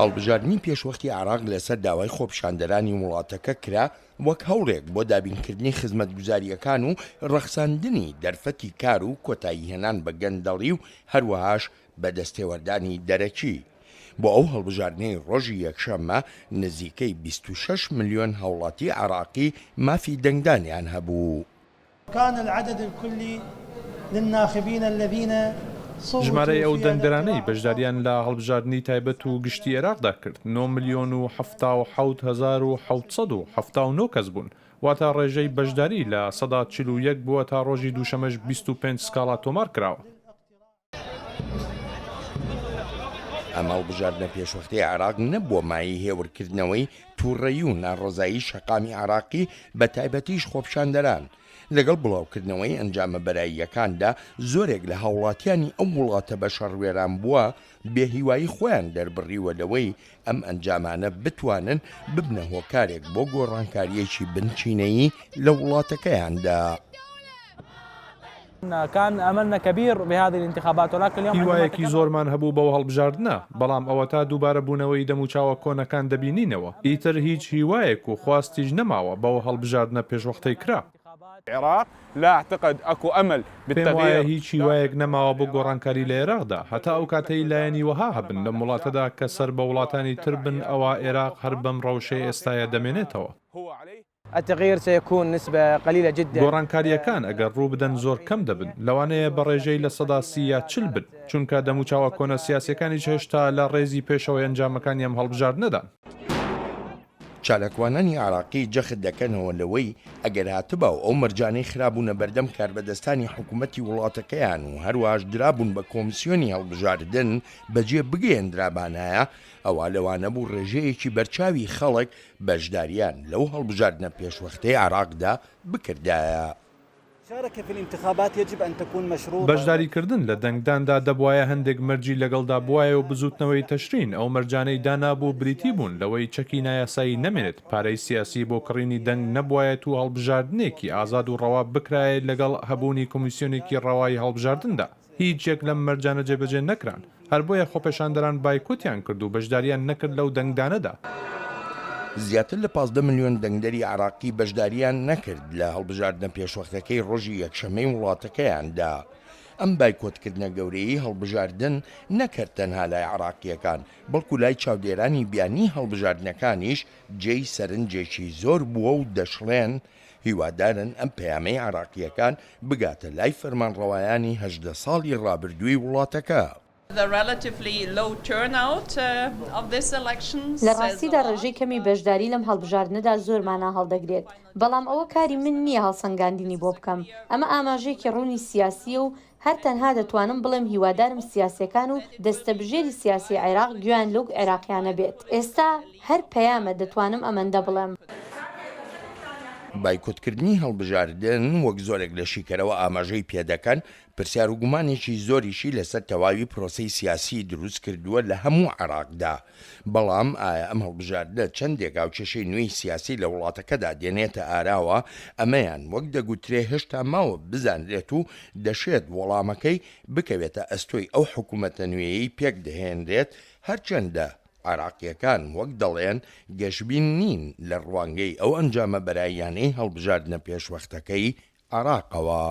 هەڵبژاردننی پێشوەختی عراق لەسەر داوای خۆپیشاندەرانی وڵاتەکە کرا وەک هەوڵێک بۆ دابینکردنی خزمەتگوزاریەکان و ڕەخساندنی دەرفەتی کار و کۆتایی هێنان بە گەندەڵی و هەروەهاش بە دەستێوەردانی دەرەکی. بۆ ئەو هەڵبژاردنەی ڕۆژی یەکشەممە نزیکەی 26 ملیۆن هاوڵاتی عراقی مافی دەنگدانیان هەبوو. كان العدد الكلي للناخبين الذين ژمارەی ئەو دەنگدەرانەی بەشداریان لە هەڵبژاردننی تایبەت و گشتی عێراقدا کرد 9 ملیۆن و 7,779 کەس بوون، واتە ڕێژەی بەشداری لە 141 بووە تا ڕۆژی دووشەمەش 25 سکاڵا تۆمار کراوە. ئەمە هەڵبژاردنە پێشوەختی عراق نەبووە مای هێورکردنەوەی تووڕەیی و ناڕۆزایی شەقامی عراقی بە تایبەتیش خۆپیشاندەران. لەگەڵ بڵاوکردنەوەی ئەنجامە بەراییەکاندا زۆرێک لە هاوڵاتیانی ئەم وڵاتە بە شەڕوێران بووە بێهیوایی خۆیان دەربڕیوە لەوەی ئەم ئەنجامانە بتوانن ببنە هۆکارێک بۆ گۆڕانکاریەکی بنچینەیی لە وڵاتەکەیاندا. كان أملنا كبير بهذه الانتخابات ولكن اليوم هیوایەکی زۆرمان هەبوو بەو هەڵبژاردنە، بەڵام ئەوە تا دووبارە بوونەوەی دەموچاوە کۆنەکان دەبینینەوە. ئیتر هیچ هیوایەک و خواستیش نەماوە بەو هەڵبژاردنە پێشوەختەی کرا. العراق لا أعتقد أكو أمل بالتغيير. هیچ هیوایەک نەماوە بۆ گۆڕانکاری لە عێراقدا، هەتا ئەو کاتەی لایەنی وەها هەبن لە وڵاتەدا کە سەر بە وڵاتانی تر بن ئەوە عێراق هەر بەم ڕەوشەی ئێستاە دەمێنێتەوە. التغيير سيكون نسبة قليلة جدا. گۆڕانکاریەکان ئەگەر ڕوو بدەن زۆر کەم دەبن، لەوانەیە بە ڕێژەی لە 40 بن، چونکە دەموچاوە کۆنە سیاسەکانیش هێشتا لە ڕێزی پێشەوەی ئەنجامەکانی ئەم هەڵبژاردنەدان. چالاکوانانی عراقی جەخت دەکەنەوە لەوەی ئەگەر هاتبە و ئەو مەرجانەی خراببوونە بەردەم کاربەدەستانی حکوومەتی وڵاتەکەیان و هەروەش درابوون بە کۆمیسیۆنی هەڵبژاردن بەجێ بگەێنرابانایە، ئەوە لەوانە بوو ڕێژەیەکی بەرچاوی خەڵک بەشداریان لەو هەڵبژاردنە پێشوەختەی عراقدا بکردایە. بەشداریکردن لە دەنگداندا دەبوایە هەندێک مەرجی لەگەڵدا بوایە و بزوتنەوەی تەشرین ئەو مەرجانەی دانابوو بریتی بوون لەوەی چەکی نایاسایی نەمێنێت، پارەی سیاسی بۆ کڕینی دەنگ نەبوایەت و هەڵبژاردنێکی ئازاد و ڕەوا بکرایێت لەگەڵ هەبوونی کۆمیسیۆنێکی ڕەوایی هەڵبژاردندا. هیچ یەک لەم مەرجانە جێبەجێ نەکران، هەر بۆیە خۆپێشاندەران بایکۆتیان کرد و بەشداریان نەکرد لەو دەنگدانەدا. زیاتر لە 15 ملیۆن دەنگدەری عراقی بەشداریان نەکرد لە هەڵبژاردنە پێشوەختەکەی ڕۆژی یەکشەمەی وڵاتەکەیاندا. ئەم بایکۆتکردنە گەورەی هەڵبژاردن نەکرد تەنها لای عراقیەکان، بەڵکو لای چاودێرانی بیانی هەڵبژاردنەکانیش جێی سەرنجێکی زۆر بووە و دەشڵێن هیوادارن ئەم پەیامەی عراقیەکان بگاتە لای فەرمانڕەوایانی 18 ساڵی ڕابردووی وڵاتەکە. لە ڕاستیدا ڕێژەی کەمی بەشداری لەم هەڵبژاردنەدا زۆرمانە هەڵدەگرێت، بەڵام ئەوە کاری من نییە هەڵسەنگاندنی بۆ بکەم. ئەمە ئاماژەیەکی ڕوونی سیاسیە و هەر تەنها دەتوانم بڵێم هیوادارم سیاسەکان و دەستەبژێری سیاسی عێراق گویان لەو عێراقیانە بێت. ئێستا هەر پەیامە دەتوانم ئەمەندە بڵێم. بایکۆتکردنی هەڵبژاردن وەک زۆرێک لە شیکەرەوە ئاماژەی پێدەکەن، پرسیار و گومانێکی زۆریشی لەسەر تەواوی پرۆسەی سیاسی دروست کردووە لە هەموو عێراقدا. بەڵام ئایا ئەم هەڵبژاردنە چەندێک ئاوکێشەی نوێی سیاسی لە وڵاتەکەدا دێنێتە ئاراوە، ئەمەیان وەک دەگوترێ هێشتا ماوە بزانرێت و دەشێت وەڵامەکەی بکەوێتە ئەستۆی ئەو حکوومەتە نوێیەی پێک دەهێنرێت، هەرچەندە عراقیەکان وەک دەڵێن گەشبین نین لە ڕوانگەی ئەو ئەنجامە بەراییانەی هەڵبژاردنە پێشوەختەکەی عراقەوە.